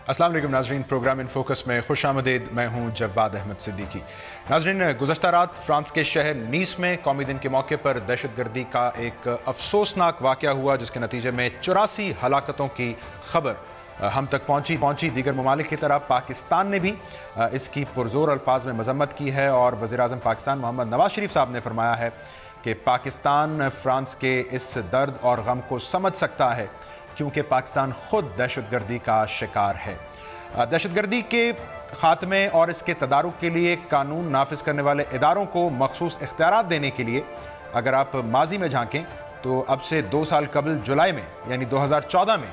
अस्सलाम वालेकुम नाज़रीन, प्रोग्राम इन फोकस में खुश आमदीद। मैं हूँ जवाद अहमद सिद्दीकी। नाज़रीन, गुज़श्ता रात फ्रांस के शहर नीस में कौमी दिन के मौके पर दहशतगर्दी का एक अफसोसनाक वाक़या हुआ, जिसके नतीजे में 84 हलाकतों की खबर हम तक पहुँची। दीगर ममालिक की तरह पाकिस्तान ने भी इसकी पुरज़ोर अल्फाज में मजम्मत की है और वज़ीर-ए-आज़म पाकिस्तान मोहम्मद नवाज शरीफ साहब ने फरमाया है कि पाकिस्तान फ्रांस के इस दर्द और गम को समझ सकता है क्योंकि पाकिस्तान खुद दहशतगर्दी का शिकार है। दहशतगर्दी के ख़ात्मे और इसके तदारुक के लिए कानून नाफिज करने वाले इदारों को मखसूस इख्तियारात देने के लिए अगर आप माजी में झांकें तो अब से 2 साल कबल जुलाई में यानी 2014 में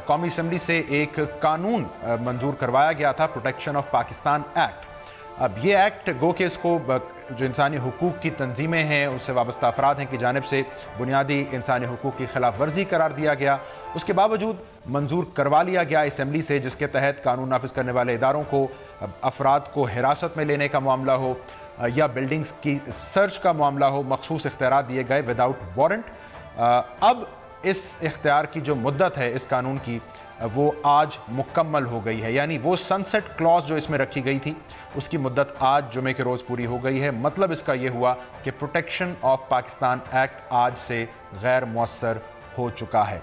कौमी असम्बली से एक कानून मंजूर करवाया गया था, प्रोटेक्शन ऑफ पाकिस्तान एक्ट। अब ये एक्ट गो के इसको जो इंसानी हुकूक की तंजीमें हैं, उससे वाबस्ता अफराद हैं की जानिब से बुनियादी इंसानी हुकूक की खिलाफ वर्जी करार दिया गया। उसके बावजूद मंजूर करवा लिया गया असम्बली से, जिसके तहत कानून नाफिज करने वाले इदारों को अफराद को हिरासत में लेने का मामला हो या बिल्डिंग्स की सर्च का मामला हो, मखसूस इख्तियारात दिए गए विदाउट वारंट। अब इस इख्तियार की जो मुद्दत है इस कानून की, वो आज मुकम्मल हो गई है, यानी वो सनसेट क्लॉज जो इसमें रखी गई थी उसकी मुद्दत आज जुमे के रोज़ पूरी हो गई है। मतलब इसका ये हुआ कि प्रोटेक्शन ऑफ पाकिस्तान एक्ट आज से गैर मुअस्सर हो चुका है।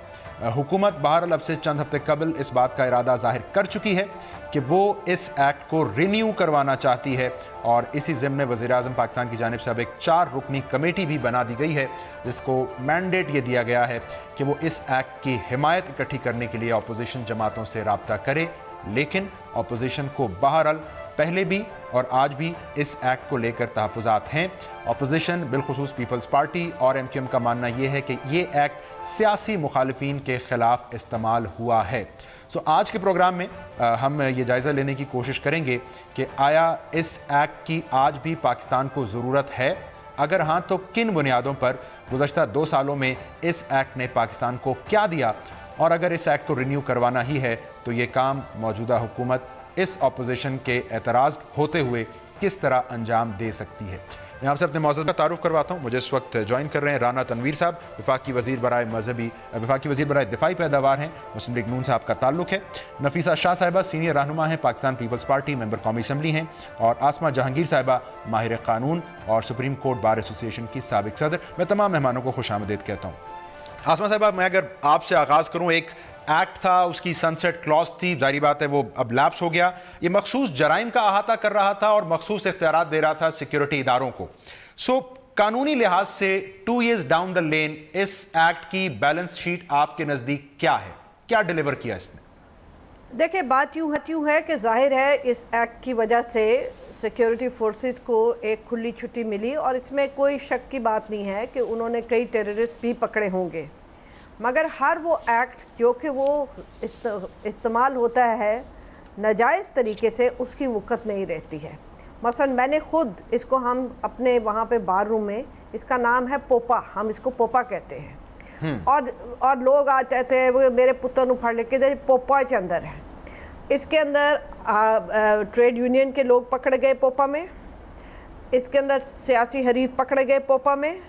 हुकूमत बहरहाल अब से चंद हफ्ते कबल इस बात का इरादा जाहिर कर चुकी है कि वो इस एक्ट को रिन्यू करवाना चाहती है और इसी ज़िम्मे वज़ीर-ए-आज़म पाकिस्तान की जानिब से अब एक 4 रुकनी कमेटी भी बना दी गई है, जिसको मैंडेट ये दिया गया है कि वो इस एक्ट की हिमायत इकट्ठी करने के लिए अपोजिशन जमातों से रब्ता करे। लेकिन अपोजिशन को बहरहाल पहले भी और आज भी इस एक्ट को लेकर तहफ़्फ़ुज़ात हैं। अपोजिशन बिलखुसूस पीपल्स पार्टी और MQM का मानना ये है कि ये एक्ट सियासी मुखालिफिन के ख़िलाफ़ इस्तेमाल हुआ है। आज के प्रोग्राम में हम ये जायज़ा लेने की कोशिश करेंगे कि आया इस एक्ट की आज भी पाकिस्तान को ज़रूरत है, अगर हाँ तो किन बुनियादों पर गुज़श्ता 2 सालों में इस एक्ट ने पाकिस्तान को क्या दिया, और अगर इस एक्ट को रिन्यू करवाना ही है तो ये काम मौजूदा हुकूमत इस अपोजिशन के एतराज़ होते हुए किस तरह अंजाम दे सकती है। मैं आपसे अपने मौजूद का तारुफ करवाता हूँ। मुझे इस वक्त ज्वाइन कर रहे हैं राना तनवीर साहब, वफाकी वज़ीर बराए दिफाई पैदावार हैं, मुस्लिम लीग नून साहब का ताल्लुक है। नफीसा शाह साहिबा सीनियर रहनुमा हैं, पाकिस्तान पीपल्स पार्टी, मेंबर कौमी असम्बली हैं। और आसमा जहांगीर साहिबा माहिर कानून और सुप्रीम कोर्ट बार एसोसिएशन की साबिक सदर। मैं तमाम मेहमानों को खुश आमदीद कहता हूँ। आसमा साहिबा, मैं अगर आपसे आगाज़ करूँ, एक एक्ट था, उसकी सनसेट क्लॉज थी, जारी बात है वो अब लैप्स हो गया। ये मखसूस जराइम का अहाता कर रहा था और मखसूस इख्तियारात दे रहा था सिक्योरिटी इदारों को। कानूनी लिहाज से 2 years डाउन द लेन इस एक्ट की बैलेंस शीट आपके नज़दीक क्या है, क्या डिलीवर किया इसने? देखिए, बात यूँ है कि जाहिर है इस एक्ट की वजह से सिक्योरिटी फोर्सेस को एक खुली छुट्टी मिली और इसमें कोई शक की बात नहीं है कि उन्होंने कई टेररिस्ट भी पकड़े होंगे, मगर हर वो एक्ट जो कि वो इस्तेमाल होता है नाजायज़ तरीके से, उसकी वक़्त नहीं रहती है। मसलन मैंने ख़ुद इसको, हम अपने वहाँ पे बार रूम में, इसका नाम है पोपा, हम इसको पोपा कहते हैं। और लोग आ जाते हैं, वो मेरे पुत्र को फड़ लेके पोपा के अंदर है। इसके अंदर ट्रेड यूनियन के लोग पकड़े गए पोपा में, इसके अंदर सियासी हरीफ पकड़े गए पोपा में,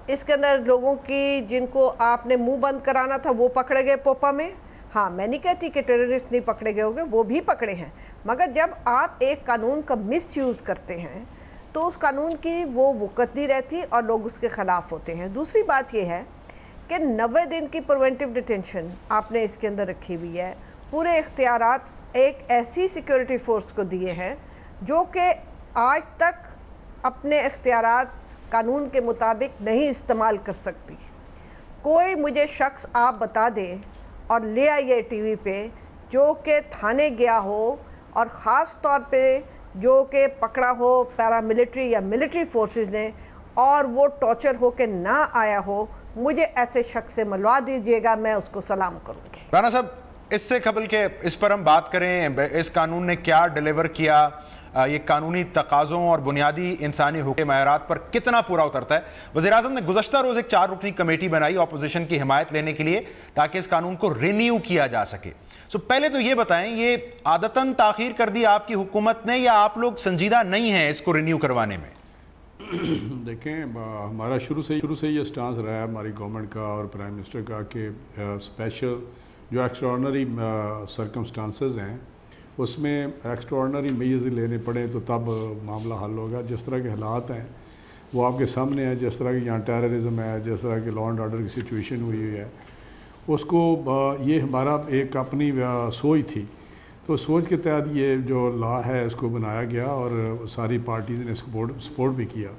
इसके अंदर लोगों की जिनको आपने मुंह बंद कराना था वो पकड़े गए पोपा में। हाँ, मैं नहीं कहती कि टेररिस्ट नहीं पकड़े गए होंगे, वो भी पकड़े हैं, मगर जब आप एक कानून का मिसयूज़ करते हैं तो उस कानून की वो वक़्त नहीं रहती और लोग उसके ख़िलाफ़ होते हैं। दूसरी बात ये है कि 90 दिन की प्रिवेंटिव डिटेंशन आपने इसके अंदर रखी हुई है। पूरे इख्तियारात एक ऐसी सिक्योरिटी फोर्स को दिए हैं जो कि आज तक अपने इख्तियारात कानून के मुताबिक नहीं इस्तेमाल कर सकती। कोई मुझे शख्स आप बता दें और ले आइए टीवी पे जो कि थाने गया हो और ख़ास तौर पे जो कि पकड़ा हो पैरामिलिट्री या मिलिट्री फोर्सेस ने और वो टॉर्चर हो के ना आया हो, मुझे ऐसे शख्स से मिलवा दीजिएगा, मैं उसको सलाम करूँगी। राना साहब, इससे कबल के इस पर हम बात करें, इस कानून ने क्या डिलीवर किया, ये कानूनी तकाज़ों और बुनियादी इंसानी हुकूक़ मयारात पर कितना पूरा उतरता है। वज़ीर-ए-आज़म ने गुज़श्ता रोज़ एक 4 रुकनी कमेटी बनाई अपोजिशन की हिमायत लेने के लिए ताकि इस कानून को रिन्यू किया जा सके। पहले तो ये बताएं, ये आदतन ताख़ीर कर दी आपकी हुकूमत ने या आप लोग संजीदा नहीं हैं इसको रिन्यू करवाने में? देखें, हमारा शुरू से ये स्टांस रहा है हमारी गवर्नमेंट का और प्राइम मिनिस्टर का कि स्पेशल جو ایکسٹراڈنری سرکمسٹانسز ہیں اس میں ایکسٹراڈنری میجرز لینے پڑے تو تب معاملہ حل ہوگا. جس طرح کے حالات ہیں وہ آپ کے سامنے ہیں, جس طرح کہ یہاں ٹیررزم ہے, جس طرح کہ لا اینڈ آرڈر کی سچویشن ہوئی ہے, اس کو یہ ہمارا ایک اپنی سوچ تھی. تو سوچ کے تحت یہ جو لا ہے اس کو بنایا گیا اور ساری پارٹیز نے سپورٹ بھی کیا.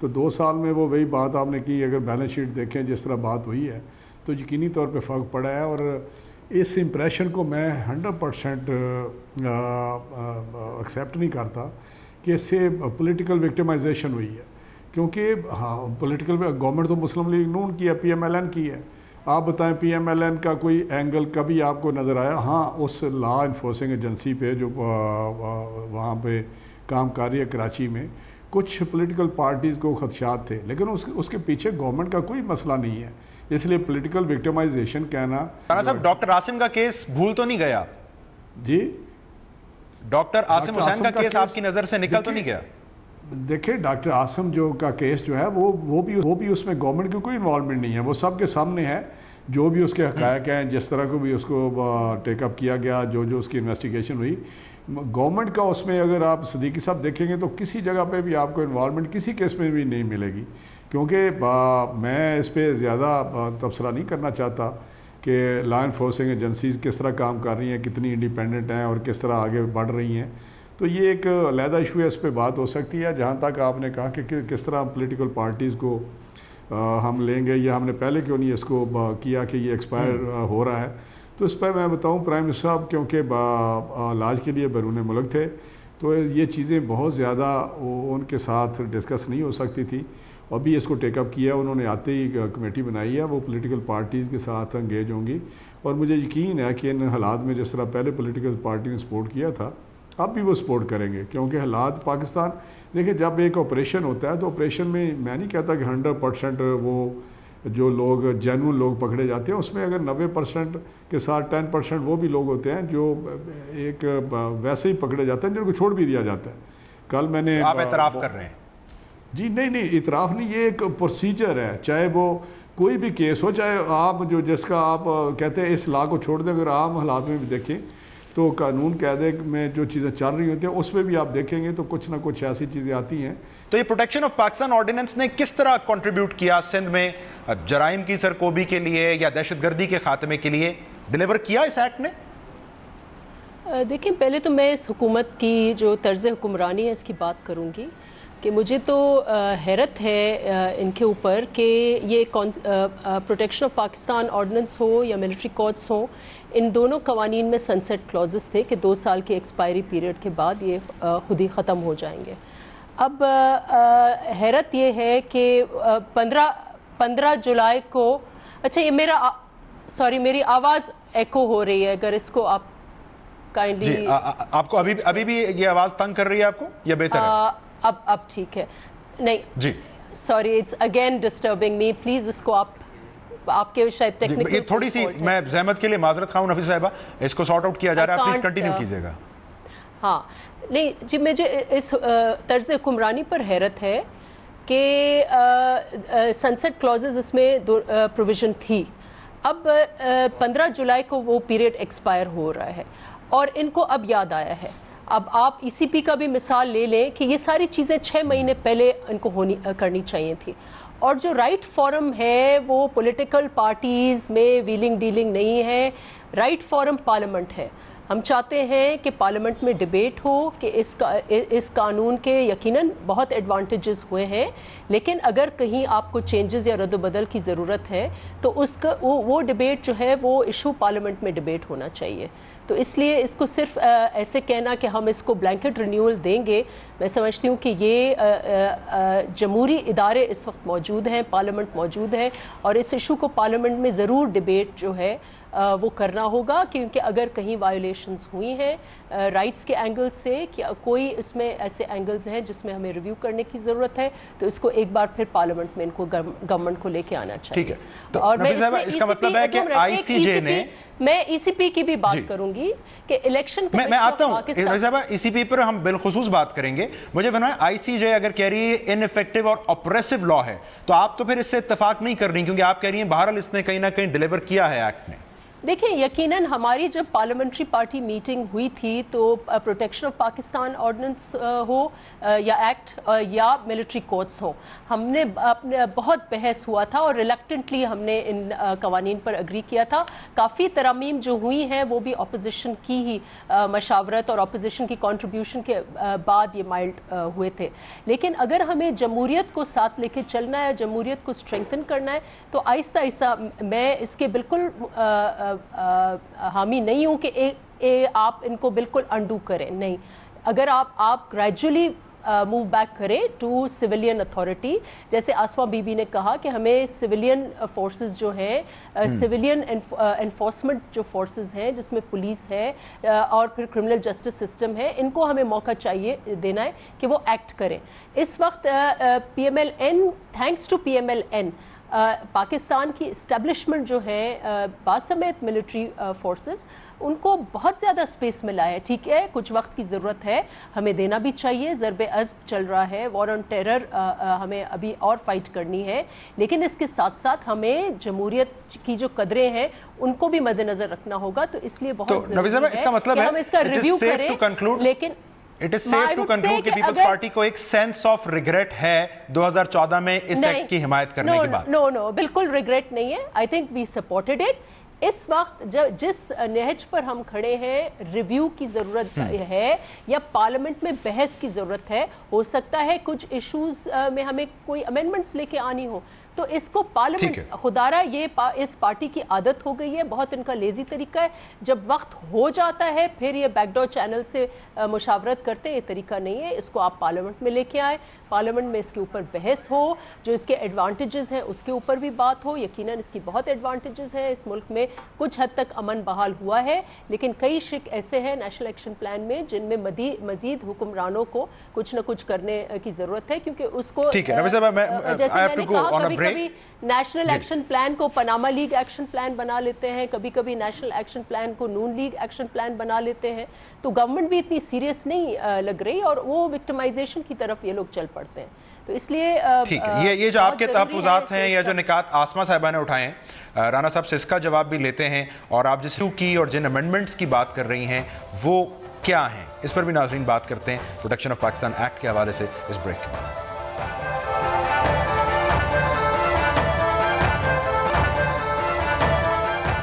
تو 2 سال میں وہ وہی بات آپ نے کی. اگر بیلنس شیٹ دیکھیں جس طرح بات ہوئی ہے تو یقینی طور پہ فرق پڑا ہے. اور اس امپریشن کو میں 100% ایکسیپٹ نہیں کرتا کہ اس سے پولیٹیکل وکٹمائزیشن ہوئی ہے, کیونکہ ہاں پولیٹیکل گورنمنٹ تو مسلم لیگ نون کی ہے, پی ایم ایل این کی ہے. آپ بتائیں پی ایم ایل این کا کوئی اینگل کبھی آپ کو نظر آیا؟ ہاں اس لا انفورسنگ ایجنسی پہ جو وہاں پہ کام کر رہی ہے کراچی میں, کچھ پولیٹیکل پارٹیز کو خدشات تھے, لیکن اس کے پیچھے گورنمنٹ کا کوئی مسئلہ نہیں ہے. اس لیے پولیٹیکل وکٹمائزیشن کہنا. صاحب ڈاکٹر عاصم کا کیس بھول تو نہیں گیا؟ جی ڈاکٹر عاصم حسین کا کیس آپ کی نظر سے نکل تو نہیں گیا؟ دیکھیں ڈاکٹر عاصم کا کیس جو ہے وہ بھی اس میں گورنمنٹ کی کوئی انوالومنٹ نہیں ہے. وہ سب کے سامنے ہے جو بھی اس کے حقائق ہیں, جس طرح کو بھی اس کو ٹیک اپ کیا گیا, جو اس کی انویسٹیگیشن ہوئی. گورنمنٹ کا اس میں اگر آپ صدیقی صاحب دیکھیں گے تو کسی جگہ پہ بھی آپ کو انوالومنٹ کسی کیس میں بھی نہیں ملے گی. کیونکہ میں اس پہ زیادہ تبصرہ نہیں کرنا چاہتا کہ لا انفورسنگ ایجنسیز کس طرح کام کر رہی ہیں, کتنی انڈیپینڈنٹ ہیں اور کس طرح آگے بڑھ رہی ہیں. تو یہ ایک علیحدہ ایشو ہے, اس پہ بات ہو سکتی ہے. جہاں تک آپ نے کہا کہ کس طرح پولیٹیکل پارٹیز کو ہم لیں گے یا ہم نے پہلے کیوں نہیں اس کو کیا کہ یہ ایکسپائر ہو رہا ہے, تو اس پہ میں بتاؤں پرائم منسٹر صاحب کیونکہ علاج کے لیے بیرون ملک تھے تو یہ چیزیں بہت زیادہ ان کے ساتھ ڈسکس نہیں ہو سکتی تھی. ابھی اس کو ٹیک اپ کیا, انہوں نے آتے ہی کمیٹی بنائی ہے, وہ پولیٹیکل پارٹیز کے ساتھ انگیج ہوں گی. اور مجھے یقین ہے کہ ان حالات میں جس طرح پہلے پولیٹیکل پارٹی نے سپورٹ کیا تھا اب بھی وہ سپورٹ کریں گے. کیونکہ حالات پاکستان دیکھیں, جب ایک آپریشن ہوتا ہے تو آپریشن میں میں نہیں کہتا کہ 100% وہ جو لوگ جینون لوگ پکڑے جاتے ہیں, اس میں اگر 90% کے ساتھ 10% وہ بھی لوگ ہوتے ہیں جو ایک ویسے ہی پکڑے جاتے ہیں جن کو چھوڑ بھی دیا جاتا ہے. کل میں نے آپ اعتراف کر رہے ہیں؟ جی نہیں اعتراف نہیں, یہ ایک پروسیجر ہے. چاہے وہ کوئی بھی کیس ہو, چاہے آپ جو جس کا آپ کہتے ہیں اس لا کو چھوڑ دیں, اگر عام حالات میں بھی دیکھیں تو قانون قاعدے میں جو چیزیں چل رہی ہوتی ہیں اس میں بھی آپ دیکھیں گے تو کچھ نہ کچھ ایسی چیزیں آتی ہیں. تو یہ پروٹیکشن آف پاکستان آرڈیننس نے کس طرح کنٹریبیوٹ کیا سندھ میں جرائم کی سرکوبی کے لیے یا دہشت گردی کے خاتمے کے لیے؟ ڈیلیور کیا اس ایکٹ نے؟ دیکھیں پہلے تو میں اس حکومت کی جو طرز حکمرانی ہے اس کی بات کروں گی کہ مجھے تو حیرت ہے ان کے اوپر کہ یہ پروٹیکشن آف پاکستان آرڈیننس ہو یا ملٹری کورٹس ہوں, ان دونوں قوانین میں سنسیٹ کلوزز تھے کہ 2 سال کی ایکسپائری پیریڈ کے بعد یہ خود ہی ختم ہو جائیں گے. اب حیرت یہ ہے کہ 15 جولائی کو, اچھا یہ میری آواز ایکو ہو رہی ہے, اگر اس کو آپ کائنڈلی آپ کو ابھی بھی یہ آواز تنگ کر رہی ہے آپ کو یا بہتر ہے؟ اب ٹھیک ہے. نہیں جی sorry, it's again disturbing me, please اس کو آپ کے شاید ٹیکنیکل یہ تھوڑی سی میں زحمت کے لیے معذرت خواہوں نفیس صاحبہ, اس کو سارٹ آؤٹ کیا جا رہا ہے, پلیز کنٹینیو کیجئے گا. ہاں نہیں جی, مجھے اس طرز حکمرانی پر حیرت ہے کہ سنسیٹ کلوزز اس میں پروویژن تھی. اب 15 جولائی کو وہ پیریڈ ایکسپائر ہو رہا ہے اور ان کو اب یاد آیا ہے. اب آپ ای سی پی کا بھی مثال لے لیں کہ یہ ساری چیزیں 6 مہینے پہلے ان کو کرنی چاہیے تھی. اور جو رائٹ فورم ہے وہ پولیٹیکل پارٹیز میں ویلنگ ڈیلنگ نہیں ہے, رائٹ فورم پارلیمنٹ ہے. ہم چاہتے ہیں کہ پارلیمنٹ میں ڈیبیٹ ہو کہ اس قانون کے یقیناً بہت ایڈوانٹیجز ہوئے ہیں, لیکن اگر کہیں آپ کو چینجز یا رد و بدل کی ضرورت ہے تو اس کا وہ ڈیبیٹ جو ہے وہ ایشو پارلیمنٹ میں ڈیبیٹ ہونا چاہیے. تو اس لیے اس کو صرف ایسے کہنا کہ ہم اس کو بلینکٹ رینیول دیں گے, میں سمجھتی ہوں کہ یہ جمہوری ادارے اس وقت موجود ہیں, پارلیمنٹ موجود ہے, اور اس ایشو کو پارلیمنٹ میں ضرور ڈیبیٹ جو ہے وہ کرنا ہوگا, کیونکہ اگر کہیں وائلیشنز ہوئی ہیں رائٹس کے اینگل سے, کہ کوئی اس میں ایسے اینگلز ہیں جس میں ہمیں ریویو کرنے کی ضرورت ہے, تو اس کو ایک بار پھر پارلیمنٹ میں ان کو گورنمنٹ کو لے کے آنا چاہیے. ٹھیک ہے, اور اس کا مطلب ہے کہ آئی سی جے نے, میں ای سی پی کی بھی بات کروں گی کہ الیکشن میں آتا ہوں ای سی پی پر ہم بالخصوص بات کریں گے. مجھے بنائیں آئی سی جے اگر کہہ رہی ہے ان افیکٹو اور اپریسو لا ہے, تو آپ تو پھر اس سے اتفاق نہیں کر رہی, کیونکہ آپ کہہ رہی ہیں بہرحال اس نے کہیں نہ کہیں ڈیلیور کیا ہے ایکٹ نے. देखिए, यकीनन हमारी जब पार्लियामेंट्री पार्टी मीटिंग हुई थी तो प्रोटेक्शन ऑफ पाकिस्तान ऑर्डिनेंस हो या एक्ट या मिलिट्री कोर्ट्स हो, हमने अपने बहुत बहस हुआ था और रिलक्टेंटली हमने इन कवानीन पर अग्री किया था। काफ़ी तरामीम जो हुई हैं वो भी अपोजिशन की ही मशावरत और अपोजिशन की कंट्रीब्यूशन के बाद ये माइल्ड हुए थे। लेकिन अगर हमें जमहूरियत को साथ लेके चलना है, जमहूरियत को स्ट्रेंथन करना है, तो आहिस्ता आहिस्ता मैं इसके बिल्कुल हामी नहीं हूँ कि आप इनको बिल्कुल अंडू करें, नहीं। अगर आप ग्रेजुअली मूव बैक करें टू सिविलियन अथॉरिटी, जैसे आसमा बीबी ने कहा कि हमें सिविलियन फोर्सेस जो हैं, सिविलियन एनफोर्समेंट जो फोर्सेस हैं जिसमें पुलिस है और फिर क्रिमिनल जस्टिस सिस्टम है, इनको हमें मौका चाहिए देना है कि वो एक्ट करें। इस वक्त PMLN, thanks to PMLN, Pakistan की इस्टेब्लिशमेंट जो है बासमेत मिलिट्री फोर्सेस, उनको बहुत ज़्यादा स्पेस मिला है। ठीक है, कुछ वक्त की ज़रूरत है, हमें देना भी चाहिए। ज़रब-ए-अज़्ब चल रहा है, वॉर ऑन टेरर हमें अभी और फाइट करनी है, लेकिन इसके साथ साथ हमें जमहूरियत की जो कदरें हैं उनको भी मद्देनज़र रखना होगा। तो इसलिए बहुत ज़रूरी है कि हम इसका रिव्यू करें। लेकिन it is safe to conclude कि पीपल्स पार्टी को एक सेंस ऑफ रिग्रेट है 2014 में इस एक्ट की हिमायत करने के बाद? नो, बिल्कुल रिग्रेट नहीं है। I think we supported it. इस वक्त जब जिस नहज पर हम खड़े हैं, रिव्यू की ज़रूरत है या पार्लियामेंट में बहस की ज़रूरत है। हो सकता है कुछ इश्यूज में हमें कोई अमेंडमेंट्स लेके आनी हो, तो इसको पार्लियामेंट, खुदारा ये इस पार्टी की आदत हो गई है, बहुत इनका लेजी तरीका है। जब वक्त हो जाता है फिर ये बैकडोर चैनल से मुशावरत करते हैं, ये तरीका नहीं है। इसको आप पार्लियामेंट में लेके आए, पार्लियामेंट में इसके ऊपर बहस हो, जो इसके एडवांटेजेस हैं उसके ऊपर भी बात हो। यकीनन इसकी बहुत एडवांटेजेस हैं, इस मुल्क में कुछ हद तक अमन बहाल हुआ है, लेकिन कई शिक ऐसे हैं नेशनल एक्शन प्लान में जिनमें मजीद हुक्मरानों को कुछ न कुछ करने की ज़रूरत है, क्योंकि उसको जैसे मैंने कहा कभी नेशनल एक्शन प्लान को पनामा लीग एक्शन प्लान बना लेते हैं, कभी कभी नेशनल एक्शन प्लान को नून लीग एक्शन प्लान बना लेते हैं। तो गवर्नमेंट भी इतनी सीरियस नहीं लग रही और वो विक्टिमाइजेशन की तरफ ये लोग चल पड़ते हैं। तो इसलिए ठीक है, ये जो आपके तहफ़्फ़ुज़ात हैं या जो निकात आसमा साहिबा ने उठाए हैं, राना साहब से इसका जवाब भी लेते हैं, और आप जिस की और जिन अमेंडमेंट्स की बात कर रही हैं वो क्या हैं, इस पर भी नाज़रीन बात करते हैं प्रोटेक्शन ऑफ पाकिस्तान एक्ट के हवाले से इस ब्रेक के बाद।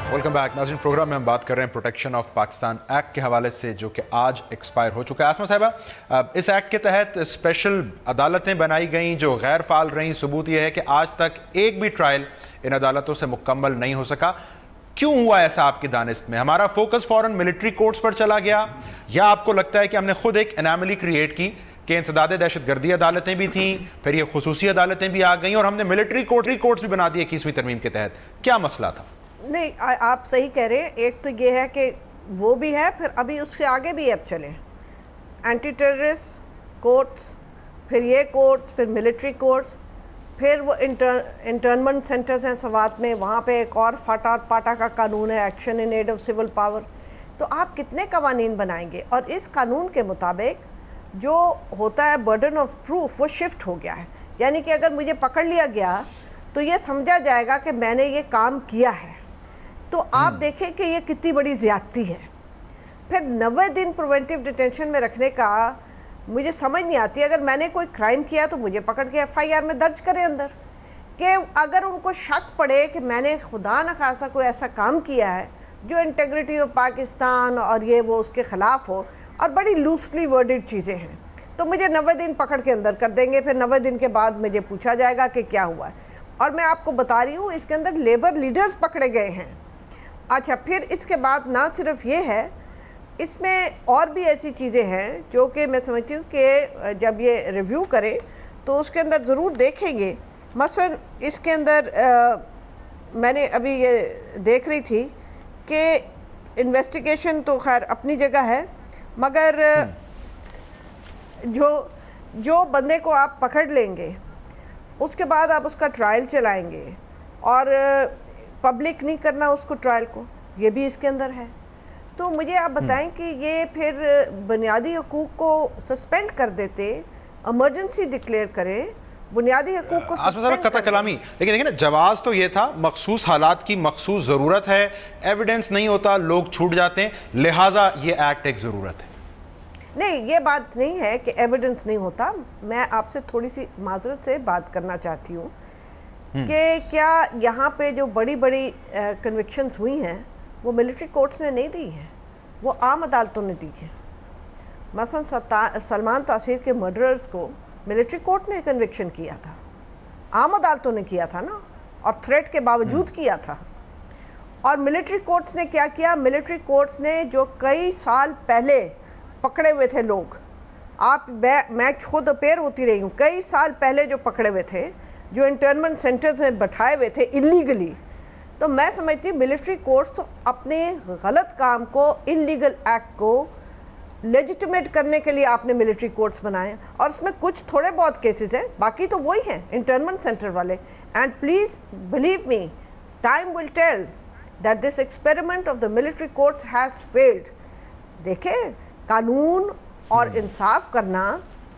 वेलकम बैक नाज़रीन, प्रोग्राम में हम बात कर रहे हैं प्रोटेक्शन ऑफ पाकिस्तान एक्ट के हवाले से, जो कि आज एक्सपायर हो चुका है। आसमा साहिबा, इस एक्ट के तहत स्पेशल अदालतें बनाई गई जो गैर फाल रहीं। सबूत यह है कि आज तक एक भी ट्रायल इन अदालतों से मुकम्मल नहीं हो सका। क्यों हुआ ऐसा आपकी दानिश में? हमारा फोकस फौरन मिलिट्री कोर्ट्स पर चला गया, या आपको लगता है कि हमने खुद एक एनामली क्रिएट की कि इंसदाद दहशतगर्दी अदालतें भी थीं, फिर ये खुसूसी अदालतें भी आ गई और हमने मिलिट्री कोर्ट्स भी बना दिए 21वीं तरमीम के तहत? क्या मसला था? नहीं, आप सही कह रहे हैं। एक तो ये है कि वो भी है, फिर अभी उसके आगे भी अब चले एंटी टेररिस्ट कोर्ट्स, फिर ये कोर्ट्स, फिर मिलिट्री कोर्ट्स, फिर वो इंटर्नमेंट सेंटर्स हैं सवात में, वहाँ पे एक और फाटा और पाटा का कानून है, action in aid of civil power. तो आप कितने कवानीन बनाएंगे? और इस कानून के मुताबिक जो होता है बर्डन ऑफ प्रूफ वो शिफ्ट हो गया है, यानी कि अगर मुझे पकड़ लिया गया तो ये समझा जाएगा कि मैंने ये काम किया है। तो आप देखें कि ये कितनी बड़ी ज़्यादती है। फिर 90 दिन प्रिवेंटिव डिटेंशन में रखने का मुझे समझ नहीं आती। अगर मैंने कोई क्राइम किया तो मुझे पकड़ के FIR में दर्ज करें अंदर, कि अगर उनको शक पड़े कि मैंने खुदा न खासा कोई ऐसा काम किया है जो इंटेग्रिटी ऑफ पाकिस्तान और ये वो उसके ख़िलाफ़ हो, और बड़ी लूजली वर्डेड चीज़ें हैं, तो मुझे 90 दिन पकड़ के अंदर कर देंगे। फिर 90 दिन के बाद मुझे पूछा जाएगा कि क्या हुआ है। और मैं आपको बता रही हूँ इसके अंदर लेबर लीडर्स पकड़े गए हैं। अच्छा, फिर इसके बाद ना सिर्फ ये है, इसमें और भी ऐसी चीज़ें हैं जो कि मैं समझती हूँ कि जब ये रिव्यू करें तो उसके अंदर ज़रूर देखेंगे। मसलन इसके अंदर मैंने अभी ये देख रही थी कि इन्वेस्टिगेशन तो खैर अपनी जगह है, मगर जो बंदे को आप पकड़ लेंगे उसके बाद आप उसका ट्रायल चलाएंगे और पब्लिक नहीं करना उसको ट्रायल को, ये भी इसके अंदर है। तो मुझे आप बताएं कि ये फिर बुनियादी हकूक़ को सस्पेंड कर देते, इमरजेंसी डिक्लेयर करें, बुनियादी हकूक को आसमा साहब कता कलामी, लेकिन देखिए ना जवाब तो ये था मखसूस हालात की मखसूस ज़रूरत है, एविडेंस नहीं होता लोग छूट जाते हैं, लिहाजा ये एक्ट एक ज़रूरत है। नहीं, ये बात नहीं है कि एविडेंस नहीं होता। मैं आपसे थोड़ी सी माजरत से बात करना चाहती हूँ कि क्या यहाँ पे जो बड़ी बड़ी कन्विक्शंस हुई हैं वो मिलिट्री कोर्ट्स ने नहीं दी है, वो आम अदालतों ने दी है। मसलन सलमान तासीर के मर्डरर्स को मिलिट्री कोर्ट ने कन्विक्शन किया था, आम अदालतों ने किया था ना, और थ्रेट के बावजूद किया था। और मिलिट्री कोर्ट्स ने क्या किया, मिलिट्री कोर्ट्स ने जो कई साल पहले पकड़े हुए थे लोग, मैं खुद अपेयर होती रही हूँ, कई साल पहले जो पकड़े हुए थे, जो इंटर्नमेंट सेंटर्स में बैठाए हुए थे इलीगली, तो मैं समझती हूँ मिलिट्री कोर्ट्स तो अपने गलत काम को, इलीगल एक्ट को लेजिटिमेट करने के लिए आपने मिलिट्री कोर्ट्स बनाए, और उसमें कुछ थोड़े बहुत केसेस हैं, बाकी तो वही हैं इंटर्नमेंट सेंटर वाले। And please believe me, time will tell that this experiment of the military courts has failed. देखें, कानून और इंसाफ करना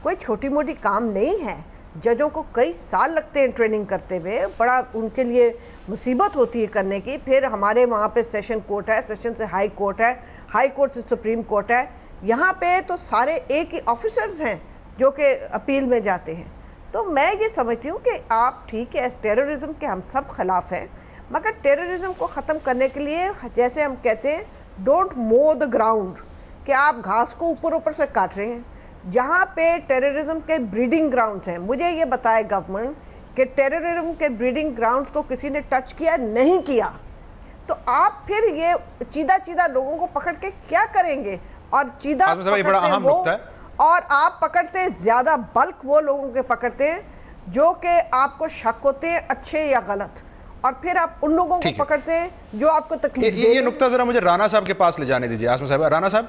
कोई छोटी मोटी काम नहीं है। जजों को कई साल लगते हैं ट्रेनिंग करते हुए, बड़ा उनके लिए मुसीबत होती है करने की। फिर हमारे वहाँ पे सेशन कोर्ट है, सेशन से हाई कोर्ट है, हाई कोर्ट से सुप्रीम कोर्ट है। यहाँ पे तो सारे एक ही ऑफिसर्स हैं जो कि अपील में जाते हैं। तो मैं ये समझती हूँ कि आप ठीक है, टेररिज्म के हम सब खिलाफ हैं, मगर टेररिज्म को ख़त्म करने के लिए जैसे हम कहते हैं डोंट मो द ग्राउंड, कि आप घास को ऊपर ऊपर से काट रहे हैं। जहाँ पे टेररिज्म के ब्रीडिंग ग्राउंड्स हैं, मुझे ये बताए गवर्नमेंट कि टेररिज्म के ब्रीडिंग ग्राउंड्स को किसी ने टच किया नहीं किया, तो आप फिर ये चीदा लोगों को पकड़ के क्या करेंगे? और चीदा बड़ा अहम नुक्ता है। और आप पकड़ते ज्यादा बल्क वो लोगों के पकड़ते हैं जो कि आपको शक होते हैं अच्छे या गलत, और फिर आप उन लोगों को पकड़ते हैं जो आपको तकलीफ दे। ये नुक्ता जरा मुझे राना साहब के पास ले जाने दीजिए। आसमा साहब, राना साहब,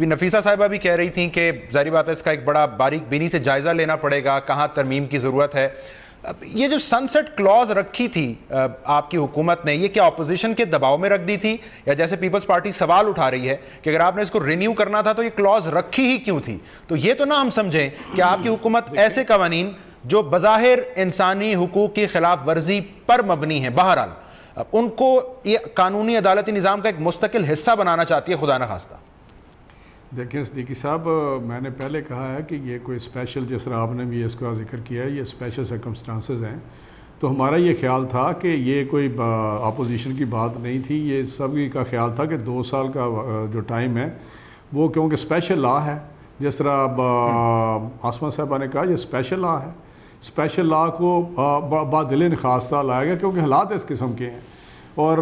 नफीसा साहिबा भी कह रही थी कि जाहिर बात है इसका एक बड़ा बारीक बीनी से जायजा लेना पड़ेगा, कहाँ तरमीम की जरूरत है। ये जो सनसेट क्लॉज रखी थी आपकी हुकूमत ने, ये क्या अपोजिशन के दबाव में रख दी थी, या जैसे पीपल्स पार्टी सवाल उठा रही है कि अगर आपने इसको रिन्यू करना था तो ये क्लॉज रखी ही क्यों थी? तो ये तो ना हम समझें कि आपकी हुकूमत ऐसे कवानीन जो बज़ाहिर इंसानी हुकूक की खिलाफ वर्जी पर मबनी है, बहरहाल उनको ये कानूनी अदालती निज़ाम का एक मुस्तकिल हिस्सा बनाना चाहती है, खुदा न खास्ता। देखिए सिद्दीकी साहब, मैंने पहले कहा है कि ये कोई स्पेशल, जिस तरह आपने भी इसका जिक्र किया है, ये स्पेशल सर्कमस्टांसेस हैं। तो हमारा ये ख्याल था कि ये कोई अपोजिशन की बात नहीं थी, ये सभी का ख्याल था कि 2 साल का जो टाइम है वो, क्योंकि स्पेशल लॉ है, जिस तरह आसमा साहबा ने कहा, ये स्पेशल लॉ है। स्पेशल लॉ को बादिल नखास्ता लाया गया क्योंकि हालात इस किस्म के हैं। और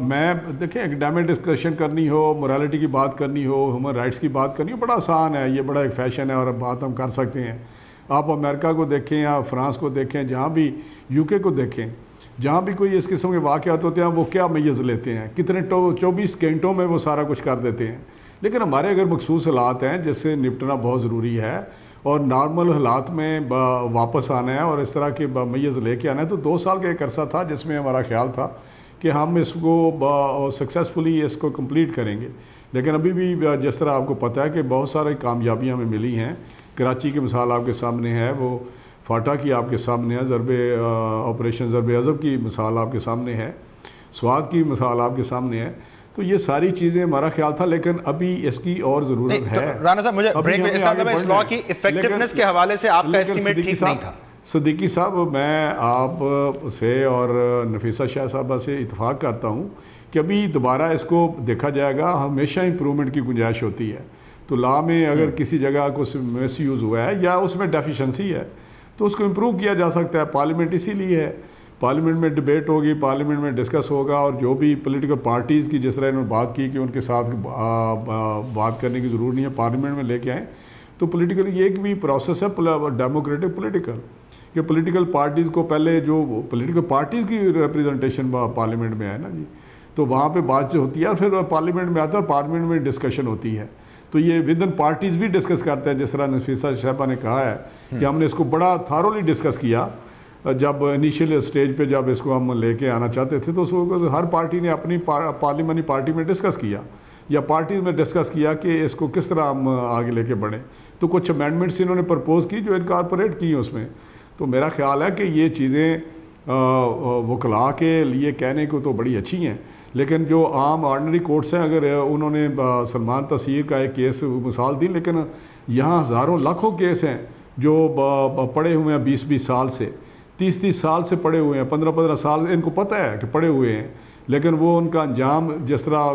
मैं देखिए, एकेडमिक डिस्कशन करनी हो, मोरालिटी की बात करनी हो, ह्यूमन राइट्स की बात करनी हो, बड़ा आसान है, ये बड़ा एक फैशन है और बात हम कर सकते हैं। आप अमेरिका को देखें या फ्रांस को देखें, जहाँ भी यूके को देखें, जहाँ भी कोई इस किस्म के वाक़यात होते हैं, वो क्या मैज़ लेते हैं, कितने 24 घंटों में वो सारा कुछ कर देते हैं। लेकिन हमारे अगर मखसूस हालात हैं जिससे निपटना बहुत ज़रूरी है और नॉर्मल हालात में वापस आना है और इस तरह के मैज़ लेके आना है, तो 2 साल का एक अरसा था जिसमें हमारा ख्याल था कि हम इसको सक्सेसफुली इसको कंप्लीट करेंगे। लेकिन अभी भी जिस तरह आपको पता है कि बहुत सारी कामयाबियां हमें मिली हैं। कराची की मिसाल आपके सामने है, वो फाटा की आपके सामने है, ऑपरेशन ज़रब अज़ब की मिसाल आपके सामने है, स्वाद की मिसाल आपके सामने है। तो ये सारी चीज़ें हमारा ख्याल था, लेकिन अभी इसकी और ज़रूरत है। तो राना साहब, मुझे ब्रेक में इसका मतलब इस लॉ की इफेक्टिवनेस के हवाले से आपका एस्टीमेट ठीक नहीं था। सिद्दीकी साहब, मैं आप से और नफीसा शाह साहबा से इत्तेफाक करता हूँ कि अभी दोबारा इसको देखा जाएगा। हमेशा इम्प्रूवमेंट की गुंजाइश होती है। तो लॉ में अगर किसी जगह कुछ मिस यूज़ हुआ है या उसमें डेफिशिएंसी है तो उसको इम्प्रूव किया जा सकता है। पार्लियामेंट इसीलिए है, पार्लियामेंट में डिबेट होगी, पार्लियामेंट में डिस्कस होगा, और जो भी पॉलिटिकल पार्टीज़ की जिस तरह इन्होंने बात की कि उनके साथ बात करने की ज़रूरत नहीं है, पार्लियामेंट में लेके आएँ। तो पॉलिटिकल ये एक भी प्रोसेस है डेमोक्रेटिक पॉलिटिकल, कि पॉलिटिकल पार्टीज़ को पहले जो पॉलिटिकल पार्टीज़ की रिप्रेजेंटेशन पार्लियामेंट में है ना जी, तो वहाँ पे बात जो होती है, फिर पार्लियामेंट में आता है, पार्लियामेंट में डिस्कशन होती है। तो ये विद इन पार्टीज़ भी डिस्कस करते हैं। जिस तरह नफीसा साहिबा ने कहा है कि हमने इसको बड़ा थारोली डिस्कस किया जब इनिशियल स्टेज पे जब इसको हम लेके आना चाहते थे, तो उसको हर पार्टी ने अपनी पार्लियामेंट्री पार्टी में डिस्कस किया या पार्टी में डिस्कस किया कि इसको किस तरह हम आगे लेके बढ़ें। तो कुछ अमेंडमेंट्स इन्होंने प्रपोज़ की जो इनकॉर्पोरेट की उसमें। تو میرا خیال ہے کہ یہ چیزیں وکلاء کے لیے کہنے کو تو بڑی اچھی ہیں، لیکن جو عام آرڈنری کورٹس ہیں، اگر انہوں نے سلمان تسیر کا ایک کیس مثال دی، لیکن یہاں ہزاروں لاکھوں کیس ہیں جو پڑے ہوئے ہیں 20 سال سے، 30 سال سے پڑے ہوئے ہیں، 15 سال، ان کو پتہ ہے کہ پڑے ہوئے ہیں، لیکن وہ ان کا انجام جس طرح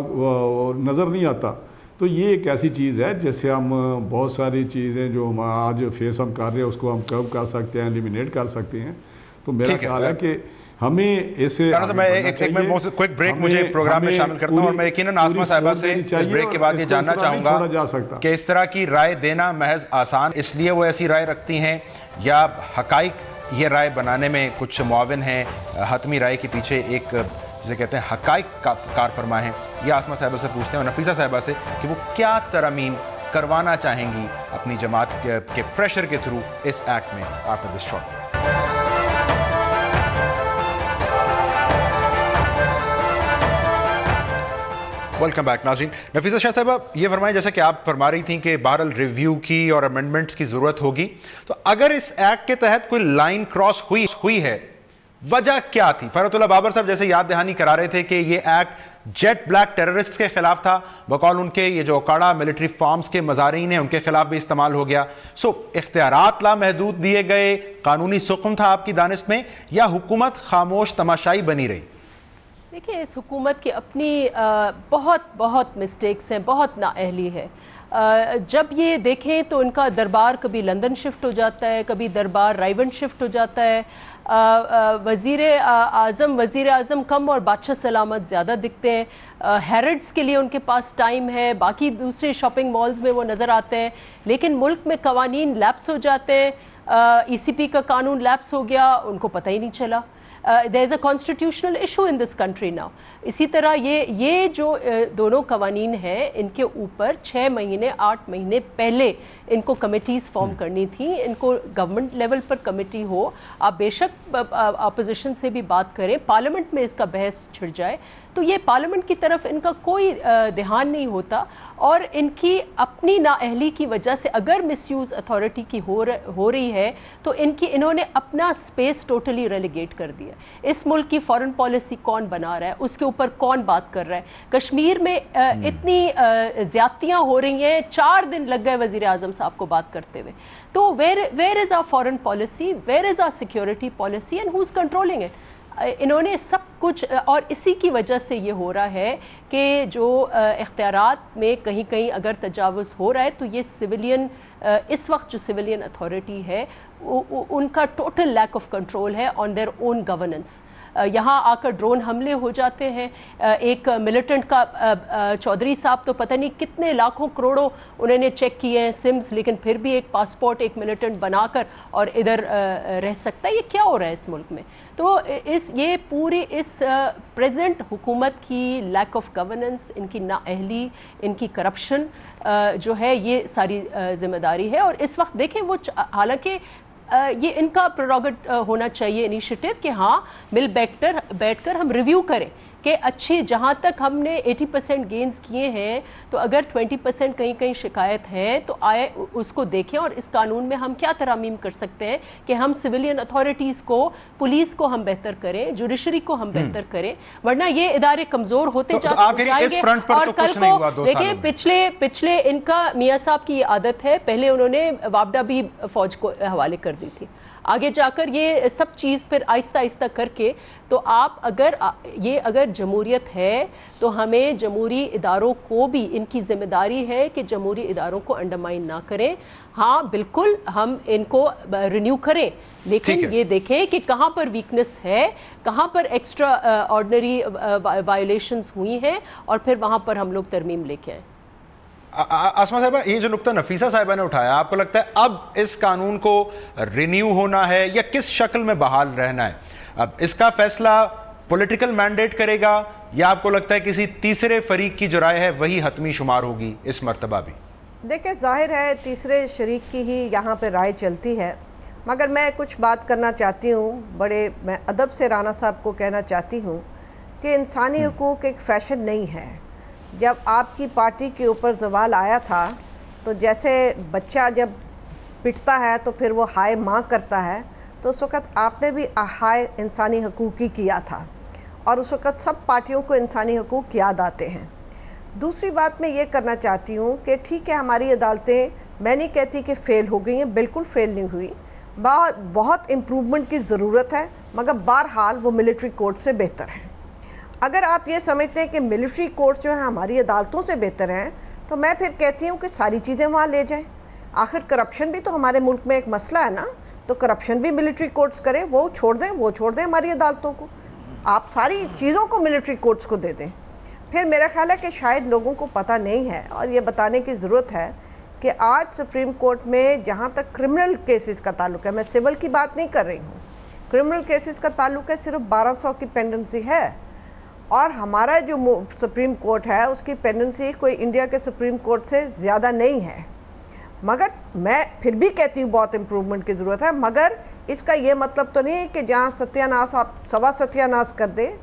نظر نہیں آتا. تو یہ ایک ایسی چیز ہے جس سے ہم بہت ساری چیزیں جو ہم آج فیس ہم کر رہے ہیں اس کو ہم کم کر سکتے ہیں، ایلیمینیٹ کر سکتے ہیں. تو میرا خیال ہے کہ ہمیں اسے کوئک بریک مجھے پروگرام میں شامل کرتا ہوں، اور میں یقیناً آسمہ صاحبہ سے اس بریک کے بعد یہ جاننا چاہوں گا کہ اس طرح کی رائے دینا محض آسان اس لیے وہ ایسی رائے رکھتی ہیں، یا حقائق یہ رائے بنانے میں کچھ معاون ہیں، حتمی رائے کے پیچھے ایک جسے کہتے ہیں حقائق کار فرما ہیں. یہ آسمہ صاحبہ سے پوچھتے ہیں اور نفیسہ صاحبہ سے کہ وہ کیا ترامیم کروانا چاہیں گی اپنی جماعت کے پریشر کے تھرو اس ایکٹ میں. After this short welcome back. ناظرین، نفیسہ شاہ صاحبہ یہ فرمائیں، جیسا کہ آپ فرما رہی تھیں کہ بہرحال ریویو کی اور امینڈمنٹس کی ضرورت ہوگی، تو اگر اس ایکٹ کے تحت کوئی لائن کراس ہوئی ہے، وجہ کیا تھی؟ فرحت اللہ بابر صاحب جیسے یاد دہانی کرا رہے تھے کہ یہ ایکٹ جیٹ بلیک ٹیررسٹ کے خلاف تھا، بقول ان کے یہ جو اوکاڑا ملٹری فارمز کے مزارعین ہیں ان کے خلاف بھی استعمال ہو گیا. سو اختیارات لامحدود دیے گئے، قانونی سکون تھا آپ کی دانست میں، یا حکومت خاموش تماشائی بنی رہی؟ دیکھیں، اس حکومت کی اپنی بہت مسٹیکس ہیں، بہت نااہلی ہے. جب یہ دیکھیں تو ان کا دربار کبھی لندن شفٹ ہو جاتا ہے، کبھی دربار رائیون شفٹ ہو جاتا ہے. وزیر اعظم کم اور بادشاہ سلامت زیادہ دکھتے ہیں. ہیرڈز کے لیے ان کے پاس ٹائم ہے، باقی دوسرے شاپنگ مالز میں وہ نظر آتے ہیں، لیکن ملک میں قوانین لیپس ہو جاتے ہیں. ای سی پی کا قانون لیپس ہو گیا، ان کو پتہ ہی نہیں چلا. there is a constitutional issue in this country now. اسی طرح یہ جو دونوں قوانین ہیں ان کے اوپر 6 مہینے 8 مہینے پہلے ان کو کمیٹیز فارم کرنی تھیں، ان کو گورنمنٹ لیول پر کمیٹی ہو. آپ بے شک اپوزیشن سے بھی بات کریں، پارلیمنٹ میں اس کا بحث چھڑ جائے، تو یہ پارلیمنٹ کی طرف ان کا کوئی دھیان نہیں ہوتا. اور ان کی اپنی نااہلی کی وجہ سے اگر مس یوز اتھارٹی کی ہو رہی ہے تو انہوں نے اپنا سپیس ٹوٹلی ریلیگیٹ کر دیا. اس ملک کی فارن پالیسی کون بنا رہا ہے، اس کے اوپر کون بات کر رہا ہے؟ کشمیر میں اتنی زیادتیاں ہو رہی ہیں، 4 دن لگ گئے وزیر اعظم صاحب کو بات کرتے ہوئے. تو where is our foreign policy, where is our security policy and who's controlling it? انہوں نے سب کچھ، اور اسی کی وجہ سے یہ ہو رہا ہے کہ جو اختیارات میں کہیں اگر تجاوز ہو رہا ہے تو یہ سویلین، اس وقت جو سویلین اتھارٹی ہے ان کا ٹوٹل لیک آف کنٹرول ہے آن دیئر اون گورننس. یہاں آ کر ڈرون حملے ہو جاتے ہیں. ایک ملیٹنٹ کا چودھری صاحب تو پتہ نہیں کتنے لاکھوں کروڑوں انہوں نے چیک کیے ہیں سمز، لیکن پھر بھی ایک پاسپورٹ ایک ملیٹنٹ بنا کر اور ادھر رہ سکتا ہے. یہ کیا ہو رہا ہے اس ملک میں؟ تو یہ پوری اس پریزنٹ حکومت کی لیک آف گورننس، ان کی نااہلی، ان کی کرپشن جو ہے، یہ ساری ذمہ داری ہے. اور اس وقت دیکھیں وہ حالانکہ یہ ان کا پروگیٹ ہونا چاہیے انیشیٹو کہ ہاں مل بیٹھ کر ہم ریویو کریں کہ اچھی، جہاں تک ہم نے 80% گینز کیے ہیں تو اگر 20% کہیں شکایت ہے تو آئے اس کو دیکھیں اور اس قانون میں ہم کیا ترامیم کر سکتے ہیں کہ ہم سویلین اتھارٹیز کو، پولیس کو ہم بہتر کریں، جوڈیشری کو ہم بہتر کریں، ورنہ یہ ادارے کمزور ہوتے جائیں گے. اور کل کو دیکھیں پچھلے ان کا میاں صاحب کی یہ عادت ہے، پہلے انہوں نے وابڈا بھی فوج کو حوالے کر دی تھی، آگے جا کر یہ سب چیز پھر آہستہ آہستہ کر کے. تو آپ اگر جمہوریت ہے تو ہمیں جمہوری اداروں کو بھی ان کی ذمہ داری ہے کہ جمہوری اداروں کو انڈرمائن نہ کریں. ہاں بالکل ہم ان کو رینیو کریں، لیکن یہ دیکھیں کہ کہاں پر ویکنس ہے، کہاں پر ایکسٹرا آرڈنری وائلیشنز ہوئی ہیں، اور پھر وہاں پر ہم لوگ ترمیم لے کے آئیں. آسمہ صاحبہ، یہ جو نقطہ نفیسہ صاحبہ نے اٹھایا، آپ کو لگتا ہے اب اس قانون کو رینیو ہونا ہے یا کس شکل میں بحال رہنا ہے؟ اب اس کا فیصلہ پولیٹیکل مینڈیٹ کرے گا یا آپ کو لگتا ہے کسی تیسرے فریق کی جو رائے ہے وہی حتمی شمار ہوگی اس مرتبہ بھی؟ دیکھیں، ظاہر ہے تیسرے شریک کی ہی یہاں پہ رائے چلتی ہے، مگر میں کچھ بات کرنا چاہتی ہوں، میں ادب سے رانا صاحب کو کہنا چاہتی ہوں کہ انسانی حقوق ایک فیشن نہیں ہے. جب آپ کی پارٹی کے اوپر زوال آیا تھا تو جیسے بچہ جب پٹتا ہے تو پھر وہ ہائے ماں کرتا ہے، तो उस वक़्त आपने भी हाय इंसानी हकूक़ की किया था, और उस वक़्त सब पार्टियों को इंसानी हकूक़ याद आते हैं। दूसरी बात मैं ये करना चाहती हूँ कि ठीक है, हमारी अदालतें, मैं नहीं कहती कि फ़ेल हो गई हैं, बिल्कुल फ़ेल नहीं हुई, बहुत इम्प्रूवमेंट की ज़रूरत है, मगर बहरहाल वो मिलिट्री कोर्ट से बेहतर है। अगर आप ये समझते हैं कि मिलिट्री कोर्ट जो है हमारी अदालतों से बेहतर हैं, तो मैं फिर कहती हूँ कि सारी चीज़ें वहाँ ले जाएं। आखिर करप्शन भी तो हमारे मुल्क में एक मसला है ना, तो करप्शन भी मिलिट्री कोर्ट्स करें, वो छोड़ दें हमारी अदालतों को, आप सारी चीज़ों को मिलिट्री कोर्ट्स को दे दें। फिर मेरा ख्याल है कि शायद लोगों को पता नहीं है, और ये बताने की ज़रूरत है कि आज सुप्रीम कोर्ट में जहाँ तक क्रिमिनल केसेस का ताल्लुक है, मैं सिविल की बात नहीं कर रही हूँ, क्रिमिनल केसेस का ताल्लुक है, सिर्फ 1200 की पेंडेंसी है, और हमारा जो सुप्रीम कोर्ट है उसकी पेंडेंसी कोई इंडिया के सुप्रीम कोर्ट से ज़्यादा नहीं है। मगर मैं फिर भी कहती हूँ बहुत इम्प्रूवमेंट की ज़रूरत है, मगर इसका ये मतलब तो नहीं है कि जहाँ सत्यानाश आप सवा सत्यानाश कर दें,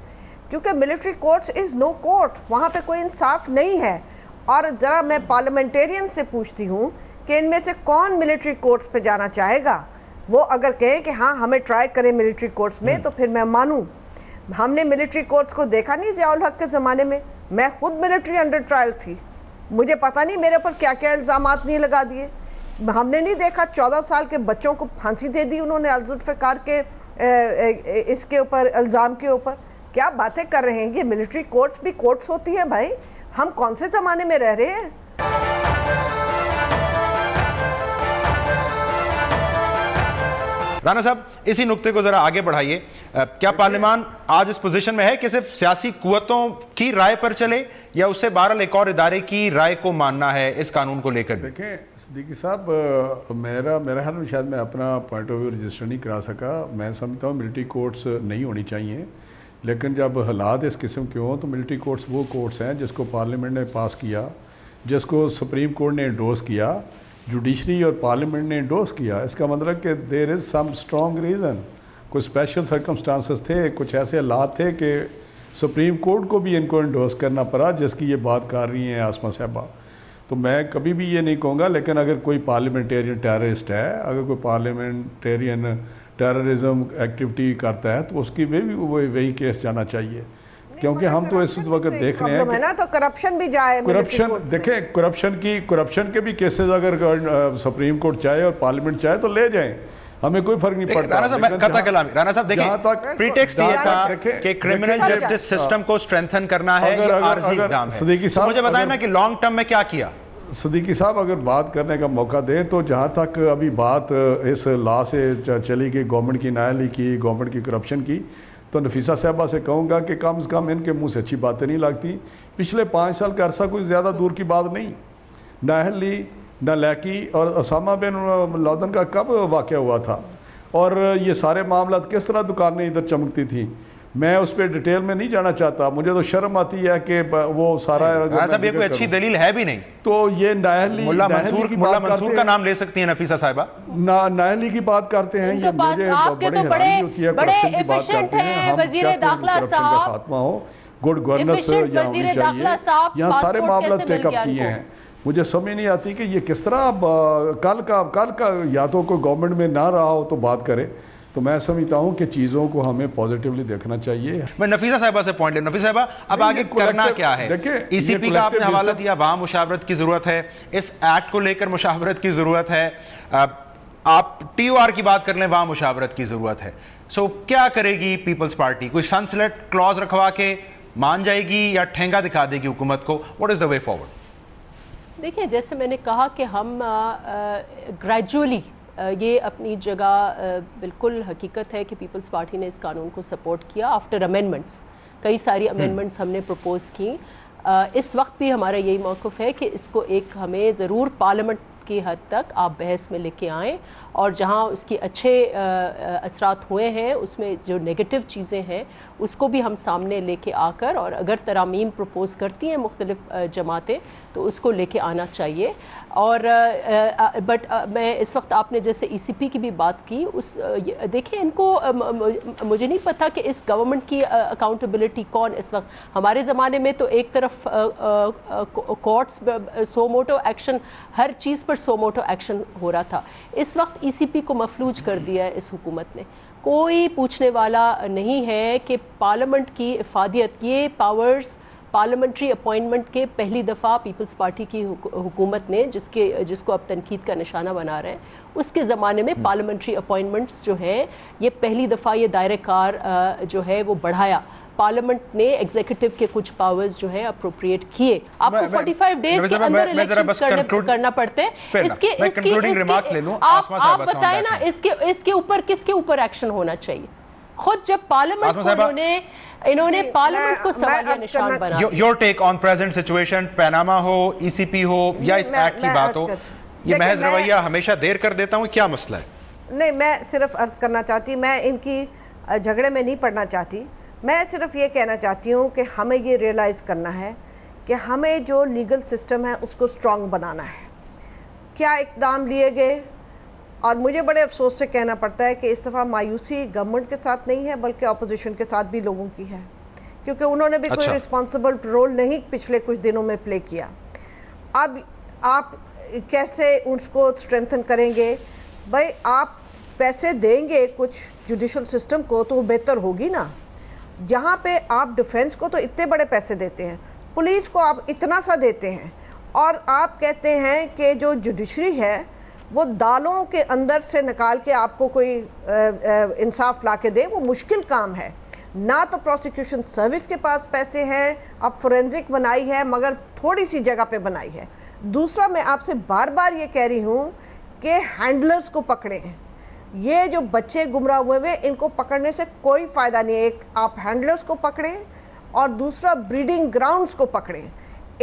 क्योंकि military courts is no court, वहाँ पे कोई इंसाफ नहीं है। और ज़रा मैं पार्लियामेंटेरियन से पूछती हूँ कि इनमें से कौन मिलिट्री कोर्ट्स पे जाना चाहेगा। वो अगर कहें कि हाँ हमें ट्राई करें मिलिट्री कोर्ट्स में, तो फिर मैं मानूँ। हमने मिलिट्री कोर्ट्स को देखा नहीं ज़ियाउल हक के ज़माने में, मैं खुद मिलिट्री अंडर ट्रायल थी, मुझे पता नहीं मेरे ऊपर क्या क्या इल्ज़ामात नहीं लगा दिए। हमने नहीं देखा 14 साल के बच्चों को फांसी दे दी उन्होंने अल-जुल्फ़िकार के इसके ऊपर, इल्ज़ाम के ऊपर। क्या बातें कर रहे हैं, ये मिलिट्री कोर्ट्स भी कोर्ट्स होती हैं भाई, हम कौन से ज़माने में रह रहे हैं। राना साहब, इसी नुक्ते को जरा आगे बढ़ाइए। क्या पार्लियामान आज इस पोजीशन में है कि सिर्फ सियासी कुव्वतों की राय पर चले, या उससे बहरहाल एक और इदारे की राय को मानना है इस कानून को लेकर? देखें सिद्दीकी साहब, मेरा ख्याल में शायद मैं अपना पॉइंट ऑफ व्यू रजिस्टर नहीं करा सका। मैं समझता हूँ मिलिट्री कोर्ट्स नहीं होनी चाहिए, लेकिन जब हालात इस किस्म के हों तो मिलिट्री कोर्ट्स वो कोर्ट्स हैं जिसको पार्लियामेंट ने पास किया, जिसको सुप्रीम कोर्ट ने एंडोर्स किया, जुडिशरी और पार्लियामेंट ने एंडोर्स किया। इसका मतलब कि there is some strong reason, कुछ स्पेशल सर्कमस्टांसेस थे, कुछ ऐसे हालात थे कि सुप्रीम कोर्ट को भी इनको एंडोर्स करना पड़ा, जिसकी ये बात कर रही हैं आसमा साहबा। तो मैं कभी भी ये नहीं कहूँगा, लेकिन अगर कोई पार्लियामेंटेरियन टेररिस्ट है, अगर कोई पार्लियामेंटेरियन टेररिज्म एक्टिविटी करता है, तो उसकी वही केस जाना चाहिए, क्योंकि हम तो इस वक्त देख रहे हैं ना, तो करप्शन भी जाए, करप्शन देखें, करप्शन के भी केसेस अगर सुप्रीम कोर्ट चाहे और पार्लियामेंट चाहे तो ले जाएं, हमें कोई फर्क नहीं पड़ता। राना साहब देखिए, प्रीटेक्स्ट ये था कि क्रिमिनल जस्टिस सिस्टम को स्ट्रेंथन करना है, ये आर्जी इक़दाम है। मुझे बताएं ना कि लॉन्ग टर्म में क्या किया। सिद्दीकी साहब, अगर बात करने का मौका दें तो जहाँ तक अभी बात इस लॉ से चली गई, गवर्नमेंट की नाअहली की, गवर्नमेंट की करप्शन की, तो नफीसा साहबा से कहूँगा कि कम से कम इनके मुंह से अच्छी बातें नहीं लगती। पिछले 5 साल का अरसा कोई ज़्यादा दूर की बात नहीं, नाअहली, नालायकी और उसामा बिन लादेन का कब वाक़या हुआ था, और ये सारे मामला किस तरह दुकानें इधर चमकती थी। मैं उस पर डिटेल में नहीं जाना चाहता, मुझे तो शर्म आती है कि वो सारा ये कोई अच्छी दलील है भी नहीं। तो ये नाअहली, मुल्ला मंसूर का नाम ले सकती है नफीसा साहिबा, नाअहली की बात करते हैं, ये मुझे बड़ी हैरानी होती है। करप्शन की बात करते हैं, हम चाहते हैं करप्शन का खात्मा हो, गुड गवर्नेंस यहाँ होनी चाहिए, यहाँ सारे मामला टेकअप किए हैं। मुझे समझ नहीं आती कि ये किस तरह कल का या तो कोई गवर्नमेंट में ना रहा हो तो बात करे। तो मैं समझता हूँ कि चीज़ों को हमें पॉजिटिवली देखना चाहिए। मैं नफीसा साहिबा से पॉइंट ले, नफीसा साहिबा अब आगे करना क्या है? ईसीपी का आपने हवाला दिया, वहाँ मुशावरत की ज़रूरत है, इस एक्ट को लेकर मुशावरत की ज़रूरत है, आप TOR की बात कर लें, वहाँ मुशावरत की ज़रूरत है। सो क्या करेगी पीपल्स पार्टी? कोई सनसेट क्लॉज रखवा के मान जाएगी या ठेंगा दिखा देगी हुकूमत को? What is the way forward? देखिए, जैसे मैंने कहा कि हम ग्रेजुअली ये अपनी जगह बिल्कुल हकीकत है कि पीपल्स पार्टी ने इस कानून को सपोर्ट किया आफ्टर अमेंडमेंट्स। कई सारी अमेंडमेंट्स हमने प्रपोज की। इस वक्त भी हमारा यही मौक़िफ़ है कि इसको एक हमें ज़रूर पार्लियामेंट की हद तक आप बहस में लेके आएँ, और जहाँ उसकी अच्छे असरात हुए हैं उसमें जो नेगेटिव चीज़ें हैं उसको भी हम सामने लेके आकर, और अगर तरामीम प्रपोज़ करती हैं मुख्तलिफ़ जमातें तो उसको लेके आना चाहिए। और बट मैं इस वक्त आपने जैसे ECP की भी बात की, उस देखें इनको मुझे नहीं पता कि इस गवर्नमेंट की अकाउंटेबिलिटी कौन इस वक्त। हमारे ज़माने में तो एक तरफ कोर्ट्स सो मोटो एक्शन हर चीज़ पर पर सोमोटो एक्शन हो रहा था। इस वक्त ECP को मफलूज कर दिया है इस हुकूमत ने। कोई पूछने वाला नहीं है कि पार्लियामेंट की इफादियत, ये पावर्स पार्लियामेंट्री अपॉइंटमेंट के पहली दफ़ा पीपल्स पार्टी की हुकूमत ने जिसको अब तनकीद का निशाना बना रहे हैं, उसके ज़माने में पार्लियामेंट्री अपॉइंटमेंट्स जो हैं ये पहली दफ़ा ये दायरे कार जो है वो बढ़ाया। पार्लियामेंट ने एग्जीक्यूटिव के कुछ पावर्स जो है अप्रोप्रिएट किए। आपको 45 डेज के अंदर इलेक्शन करना पड़ते हैं। आप बताएं ना इसके ऊपर किसके ऊपर एक्शन होना चाहिए? खुद जब पार्लियामेंट को इन्होंने पार्लियामेंट को सवालिया निशान बना। Your take on present situation, Panama हो, ECP हो या इस एक्ट की बात हो, ये महज रवैया हमेशा देर कर देता हूँ, क्या मसला है? नहीं, मैं सिर्फ अर्ज करना चाहती, मैं इनकी झगड़े में नहीं पड़ना चाहती। मैं सिर्फ ये कहना चाहती हूँ कि हमें ये रियलाइज़ करना है कि हमें जो लीगल सिस्टम है उसको स्ट्रॉन्ग बनाना है। क्या इक़दाम लिए गए, और मुझे बड़े अफसोस से कहना पड़ता है कि इस दफ़ा मायूसी गवर्नमेंट के साथ नहीं है बल्कि अपोजिशन के साथ भी लोगों की है, क्योंकि उन्होंने भी कोई रिस्पॉन्सिबल रोल नहीं पिछले कुछ दिनों में प्ले किया। अब आप कैसे उसको स्ट्रेंथन करेंगे? भाई आप पैसे देंगे कुछ जुडिशल सिस्टम को तो बेहतर होगी ना। जहाँ पे आप डिफेंस को तो इतने बड़े पैसे देते हैं, पुलिस को आप इतना सा देते हैं, और आप कहते हैं कि जो जुडिशरी है वो दालों के अंदर से निकाल के आपको कोई इंसाफ ला के दे, वो मुश्किल काम है। ना तो प्रोसिक्यूशन सर्विस के पास पैसे हैं, अब फोरेंसिक बनाई है मगर थोड़ी सी जगह पे बनाई है। दूसरा, मैं आपसे बार बार ये कह रही हूँ कि हैंडलर्स को पकड़ें। ये जो बच्चे गुमराह हुए इनको पकड़ने से कोई फ़ायदा नहीं है। एक आप हैंडलर्स को पकड़ें और दूसरा ब्रीडिंग ग्राउंड्स को पकड़ें।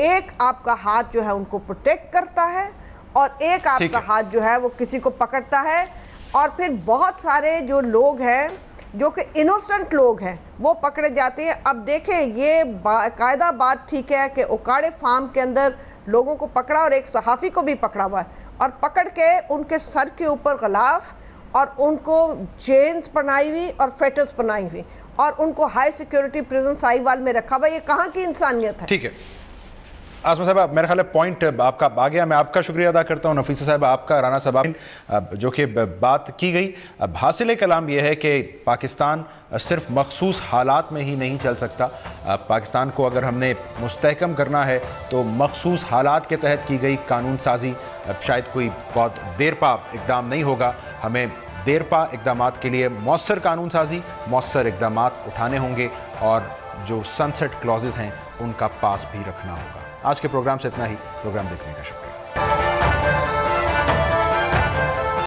एक आपका हाथ जो है उनको प्रोटेक्ट करता है और एक आपका हाथ जो है वो किसी को पकड़ता है। और फिर बहुत सारे जो लोग हैं जो कि इनोसेंट लोग हैं वो पकड़े जाते हैं। अब देखें, ये बाकायदा बात ठीक है कि ओकाड़े फार्म के अंदर लोगों को पकड़ा और एक सहाफ़ी को भी पकड़ा हुआ है, और पकड़ के उनके सर के ऊपर गलाफ और उनको चेन्स पहनाई हुई और फेटर्स पहनाई हुई और उनको हाई सिक्योरिटी प्रिजन साहिवाल में रखा हुआ। ये कहाँ की इंसानियत है? ठीक है आसमा साहब, मेरा ख्याल है पॉइंट आपका आ गया। मैं आपका शुक्रिया अदा करता हूँ, नफीसा साहब आपका, राना साहब, जो कि बात की गई। अब हासिल कलाम यह है कि पाकिस्तान सिर्फ मखसूस हालात में ही नहीं चल सकता। पाकिस्तान को अगर हमने मुस्तहकम करना है तो मखसूस हालात के तहत की गई कानून साजी शायद कोई बहुत देरपा इक़दाम नहीं होगा। हमें देरपा इक़दामात के लिए मौसर कानून साजी, मौसर इक़दामात उठाने होंगे और जो सनसेट क्लॉजेज़ हैं उनका पास भी रखना होगा। आज के प्रोग्राम से इतना ही। प्रोग्राम देखने का शुक्रिया।